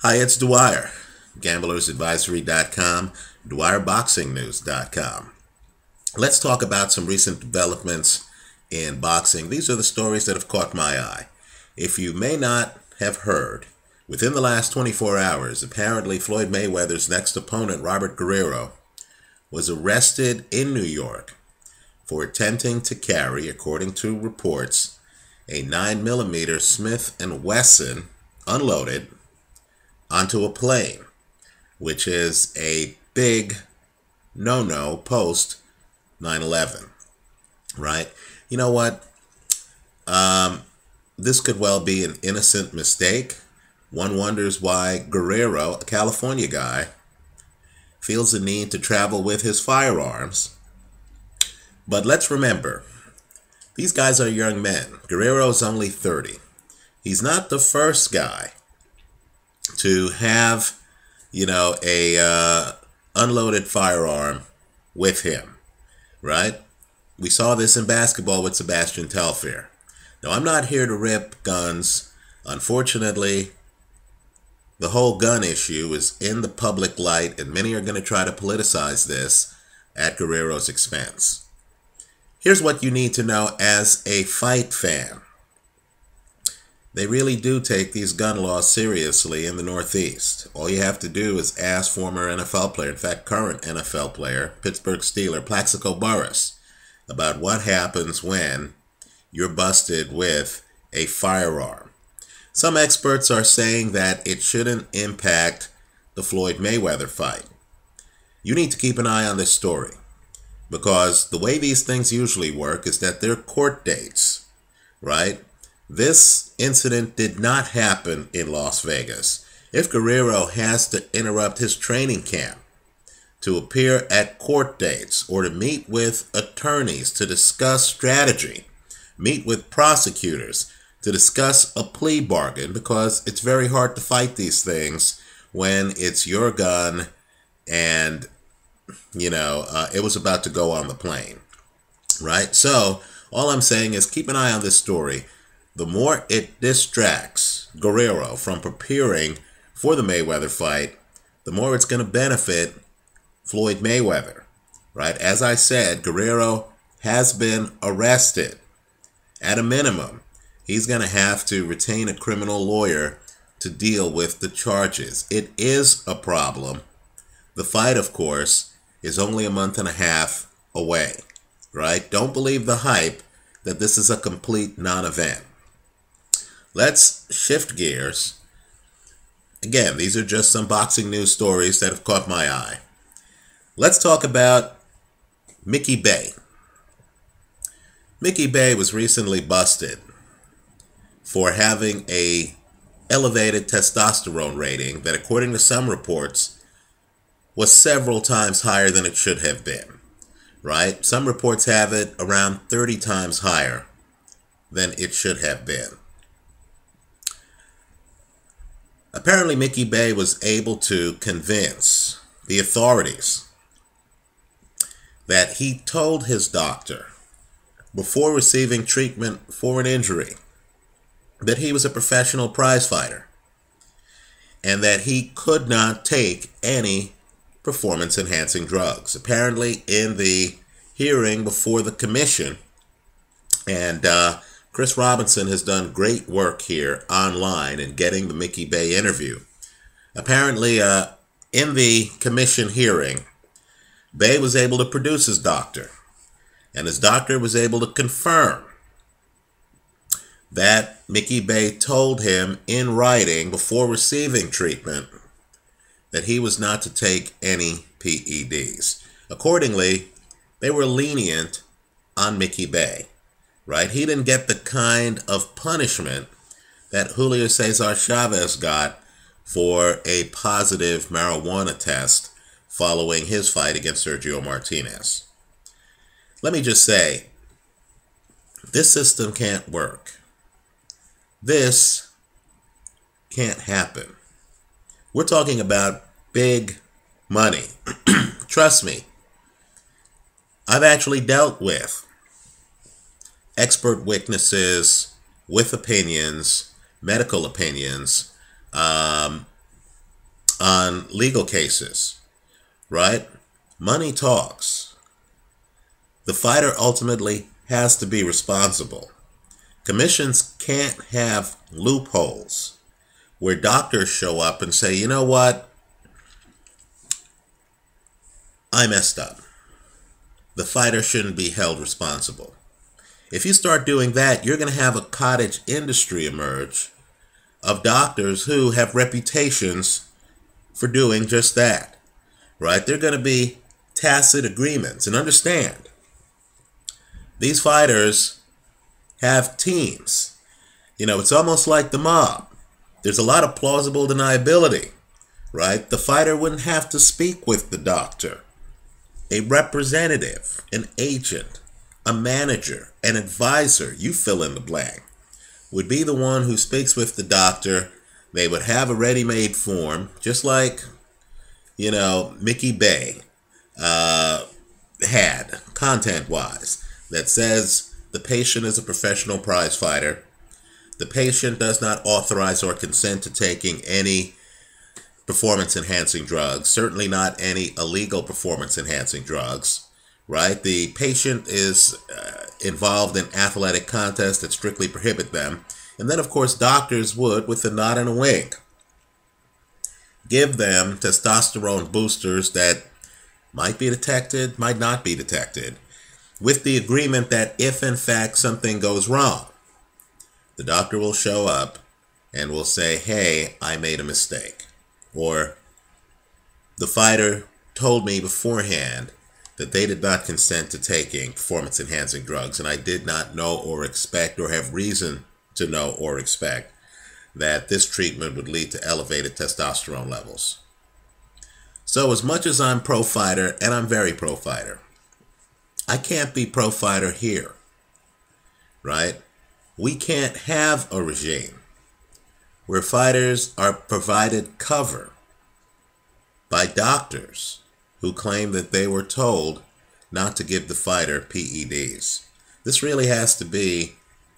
Hi, it's Dwyer, gamblersadvisory.com, dwyerboxingnews.com. Let's talk about some recent developments in boxing. These are the stories that have caught my eye. If you may not have heard, within the last 24 hours, apparently Floyd Mayweather's next opponent, Robert Guerrero, was arrested in New York for attempting to carry, according to reports, a 9mm Smith & Wesson unloaded onto a plane, which is a big no-no post 9/11, right? You know what? This could well be an innocent mistake. One wonders why Guerrero, a California guy, feels the need to travel with his firearms. But let's remember, these guys are young men. Guerrero's only 30. He's not the first guy to have, a unloaded firearm with him, right? We saw this in basketball with Sebastian Telfair. Now, I'm not here to rip guns. Unfortunately, the whole gun issue is in the public light, and many are going to try to politicize this at Guerrero's expense. Here's what you need to know as a fight fan. They really do take these gun laws seriously in the Northeast. All you have to do is ask former NFL player, in fact, current NFL player, Pittsburgh Steeler, Plaxico Burress, about what happens when you're busted with a firearm. Some experts are saying that it shouldn't impact the Floyd Mayweather fight. You need to keep an eye on this story, because the way these things usually work is that they're court dates, right? This incident did not happen in Las Vegas. If Guerrero has to interrupt his training camp to appear at court dates or to meet with attorneys to discuss strategy, meet with prosecutors to discuss a plea bargain, because it's very hard to fight these things when it's your gun and, it was about to go on the plane, right? So all I'm saying is keep an eye on this story. The more it distracts Guerrero from preparing for the Mayweather fight, the more it's going to benefit Floyd Mayweather, right? As I said, Guerrero has been arrested. At a minimum, he's going to have to retain a criminal lawyer to deal with the charges. It is a problem. The fight, of course, is only a month and a half away, right? Don't believe the hype that this is a complete non-event. Let's shift gears. Again, these are just some boxing news stories that have caught my eye. Let's talk about Mickey Bey. Mickey Bey was recently busted for having a elevated testosterone rating that, according to some reports, was several times higher than it should have been, right? Some reports have it around 30 times higher than it should have been. Apparently, Mickey Bey was able to convince the authorities that he told his doctor before receiving treatment for an injury that he was a professional prize fighter and that he could not take any performance-enhancing drugs. Apparently, in the hearing before the commission, and Chris Robinson has done great work here online in getting the Mickey Bey interview. Apparently, in the commission hearing, Bey was able to produce his doctor, and his doctor was able to confirm that Mickey Bey told him in writing before receiving treatment that he was not to take any PEDs. Accordingly, they were lenient on Mickey Bey. Right? He didn't get the kind of punishment that Julio Cesar Chavez got for a positive marijuana test following his fight against Sergio Martinez. Let me just say, this system can't work. This can't happen. We're talking about big money. Trust me, I've actually dealt with expert witnesses with opinions, medical opinions, on legal cases, right? Money talks. The fighter ultimately has to be responsible. Commissions can't have loopholes where doctors show up and say, you know what, I messed up. The fighter shouldn't be held responsible. If you start doing that, you're going to have a cottage industry emerge of doctors who have reputations for doing just that, right? They're going to be tacit agreements. And understand, these fighters have teams. You know, it's almost like the mob. There's a lot of plausible deniability, right? The fighter wouldn't have to speak with the doctor. A representative, an agent, a manager, an advisor, you fill in the blank, would be the one who speaks with the doctor. They would have a ready-made form, just like, you know, Mickey Bay had, content-wise, that says the patient is a professional prize fighter. The patient does not authorize or consent to taking any performance-enhancing drugs, certainly not any illegal performance-enhancing drugs, right? The patient is involved in athletic contests that strictly prohibit them. And then, of course, doctors would, with a nod and a wink, give them testosterone boosters that might be detected, might not be detected, with the agreement that if, in fact, something goes wrong, the doctor will show up and will say, hey, I made a mistake. Or the fighter told me beforehand that they did not consent to taking performance-enhancing drugs, and I did not know or expect or have reason to know or expect that this treatment would lead to elevated testosterone levels. So as much as I'm pro-fighter, and I'm very pro-fighter, I can't be pro-fighter here, right? We can't have a regime where fighters are provided cover by doctors who claim that they were told not to give the fighter PEDs. This really has to be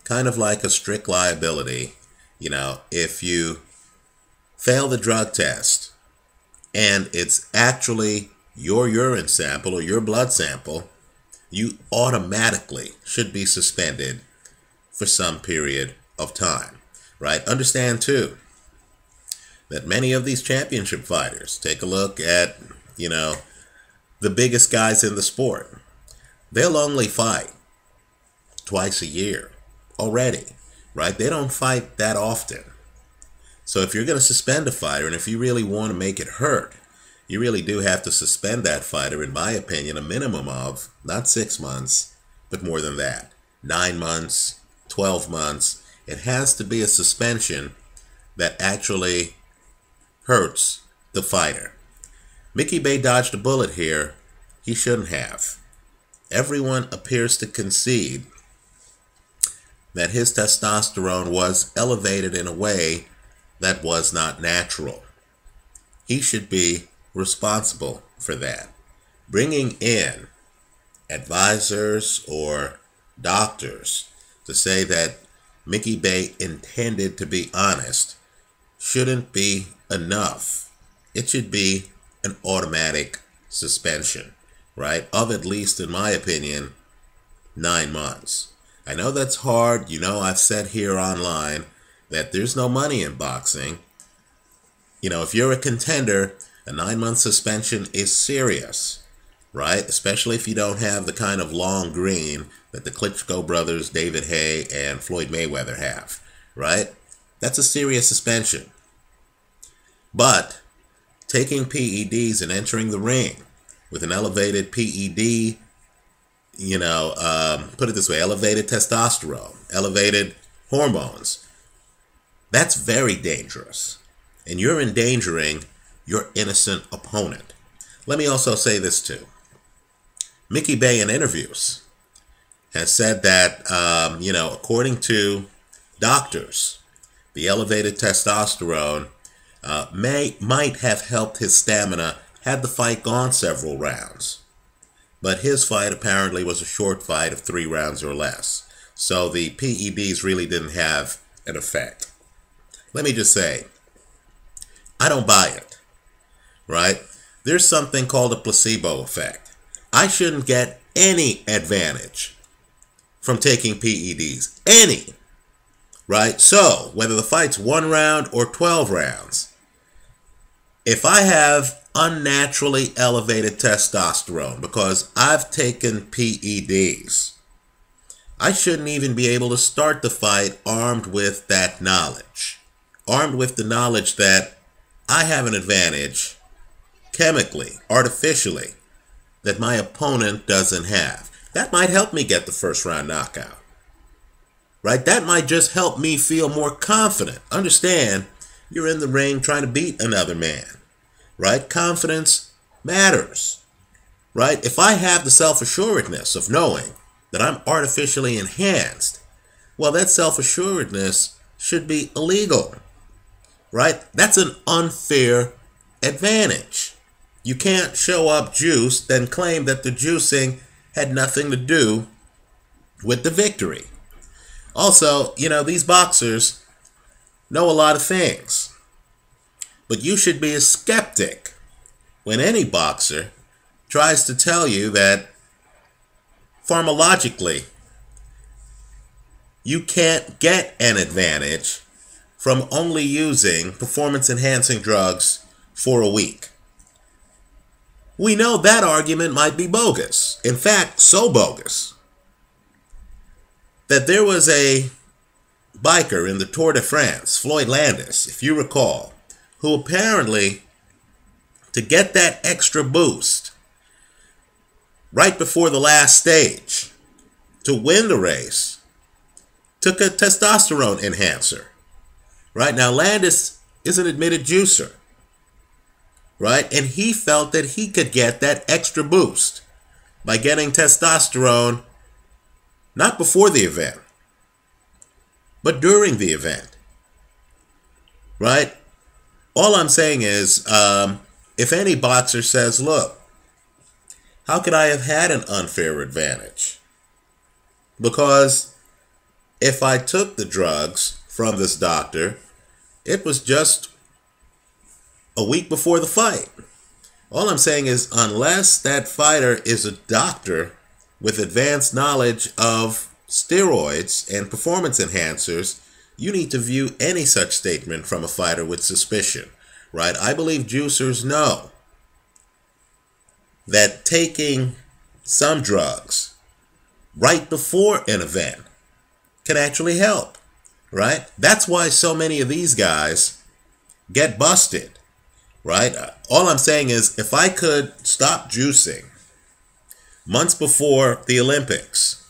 kind of like a strict liability. You know, if you fail the drug test and it's actually your urine sample or your blood sample, you automatically should be suspended for some period of time. Right? Understand, too, that many of these championship fighters, take a look at, you know, the biggest guys in the sport, they'll only fight twice a year already, right? They don't fight that often. So if you're going to suspend a fighter, and if you really want to make it hurt, you really do have to suspend that fighter, in my opinion, a minimum of not 6 months, but more than that. 9 months, 12 months. It has to be a suspension that actually hurts the fighter. Mickey Bay dodged a bullet here. He shouldn't have. Everyone appears to concede that his testosterone was elevated in a way that was not natural. He should be responsible for that. Bringing in advisors or doctors to say that Mickey Bay intended to be honest shouldn't be enough. It should be an automatic suspension, right? Of at least, in my opinion, 9 months. I know that's hard. You know, I've said here online that there's no money in boxing. You know, if you're a contender, a 9-month suspension is serious, right? Especially if you don't have the kind of long green that the Klitschko brothers, David Haye, and Floyd Mayweather have, right? That's a serious suspension. But taking PEDs and entering the ring with an elevated PED, you know, put it this way, elevated testosterone, elevated hormones, that's very dangerous. And you're endangering your innocent opponent. Let me also say this too. Mickey Bay in interviews has said that, you know, according to doctors, the elevated testosterone might have helped his stamina had the fight gone several rounds. But his fight apparently was a short fight of 3 rounds or less. So the PEDs really didn't have an effect. Let me just say, I don't buy it. right? There's something called a placebo effect. I shouldn't get any advantage from taking PEDs. Any. Right? So, whether the fight's 1 round or 12 rounds, if I have unnaturally elevated testosterone because I've taken PEDs, I shouldn't even be able to start the fight armed with that knowledge. Armed with the knowledge that I have an advantage chemically, artificially, that my opponent doesn't have. That might help me get the first round knockout. Right? That might just help me feel more confident. Understand, you're in the ring trying to beat another man. Right? Confidence matters. Right? If I have the self-assuredness of knowing that I'm artificially enhanced, well, that self-assuredness should be illegal. Right? That's an unfair advantage. You can't show up juiced, then claim that the juicing had nothing to do with the victory. Also, these boxers know a lot of things. But you should be a skeptic when any boxer tries to tell you that pharmacologically you can't get an advantage from only using performance-enhancing drugs for a week. We know that argument might be bogus. In fact, so bogus that there was a biker in the Tour de France, Floyd Landis, if you recall, who apparently, to get that extra boost right before the last stage, to win the race, took a testosterone enhancer. Right? Now, Landis is an admitted juicer. Right? And he felt that he could get that extra boost by getting testosterone not before the event, but during the event. Right? All I'm saying is, if any boxer says, look, how could I have had an unfair advantage? Because if I took the drugs from this doctor, it was just a week before the fight. All I'm saying is, unless that fighter is a doctor with advanced knowledge of steroids and performance enhancers, you need to view any such statement from a fighter with suspicion. Right? I believe juicers know that taking some drugs right before an event can actually help. Right? That's why so many of these guys get busted. Right? All I'm saying is, if I could stop juicing months before the Olympics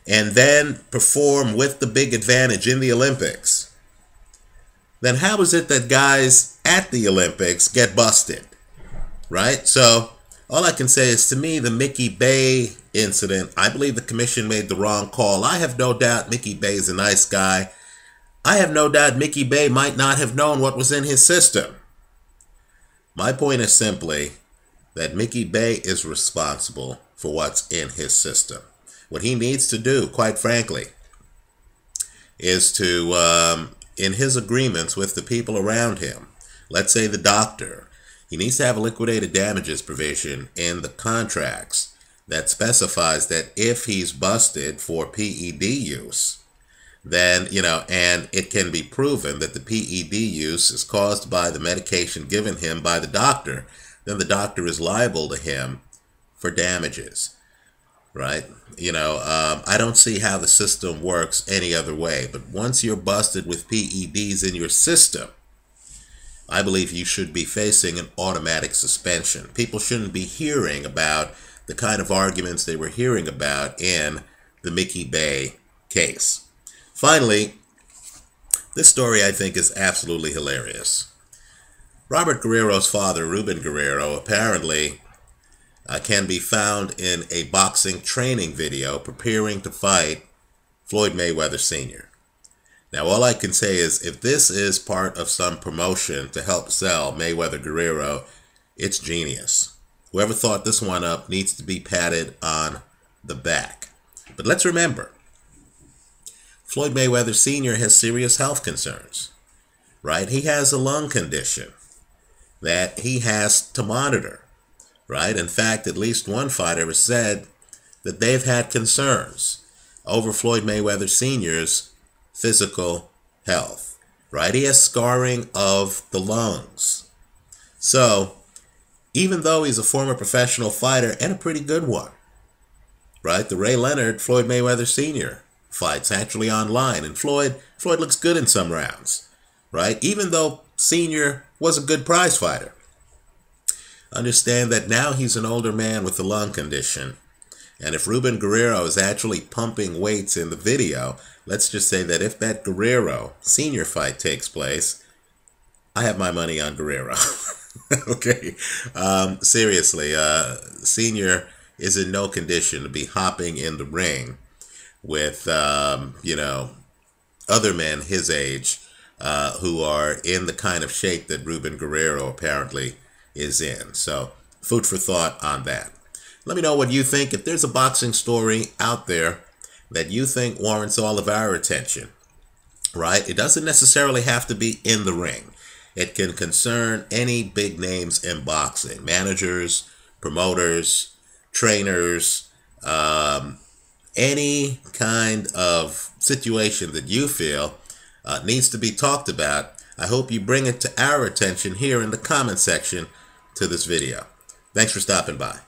and then perform with the big advantage in the Olympics, then how is it that guys at the Olympics get busted? Right? So all I can say is, to me, the Mickey Bay incident, I believe the commission made the wrong call. I have no doubt Mickey Bay is a nice guy. I have no doubt Mickey Bay might not have known what was in his system. My point is simply that Mickey Bay is responsible for what's in his system. What he needs to do, quite frankly, is to, in his agreements with the people around him, let's say the doctor, he needs to have a liquidated damages provision in the contracts that specifies that if he's busted for PED use, then, and it can be proven that the PED use is caused by the medication given him by the doctor, then the doctor is liable to him for damages. Right? I don't see how the system works any other way. But once you're busted with PEDs in your system, I believe you should be facing an automatic suspension. People shouldn't be hearing about the kind of arguments they were hearing about in the Mickey Bay case. Finally, this story I think is absolutely hilarious. Robert Guerrero's father, Ruben Guerrero, apparently can be found in a boxing training video preparing to fight Floyd Mayweather Sr. Now, all I can say is, if this is part of some promotion to help sell Mayweather Guerrero, it's genius. Whoever thought this one up needs to be patted on the back. But let's remember, Floyd Mayweather Sr. has serious health concerns, right? He has a lung condition that he has to monitor, right? In fact, at least one fighter has said that they've had concerns over Floyd Mayweather Sr.'s physical health, right? He has scarring of the lungs. So, even though he's a former professional fighter and a pretty good one, right? The Ray Leonard, Floyd Mayweather Sr. fight's actually online, and Floyd looks good in some rounds, right? Even though Sr. was a good prize fighter. Understand that now he's an older man with a lung condition. And if Ruben Guerrero is actually pumping weights in the video, let's just say that if that Guerrero Sr. fight takes place, I have my money on Guerrero. Okay. Seriously, Sr. is in no condition to be hopping in the ring with, other men his age who are in the kind of shape that Ruben Guerrero apparently is in. So, food for thought on that. Let me know what you think. If there's a boxing story out there that you think warrants all of our attention, right? It doesn't necessarily have to be in the ring. It can concern any big names in boxing. Managers, promoters, trainers, any kind of situation that you feel needs to be talked about. I hope you bring it to our attention here in the comment section to this video. Thanks for stopping by.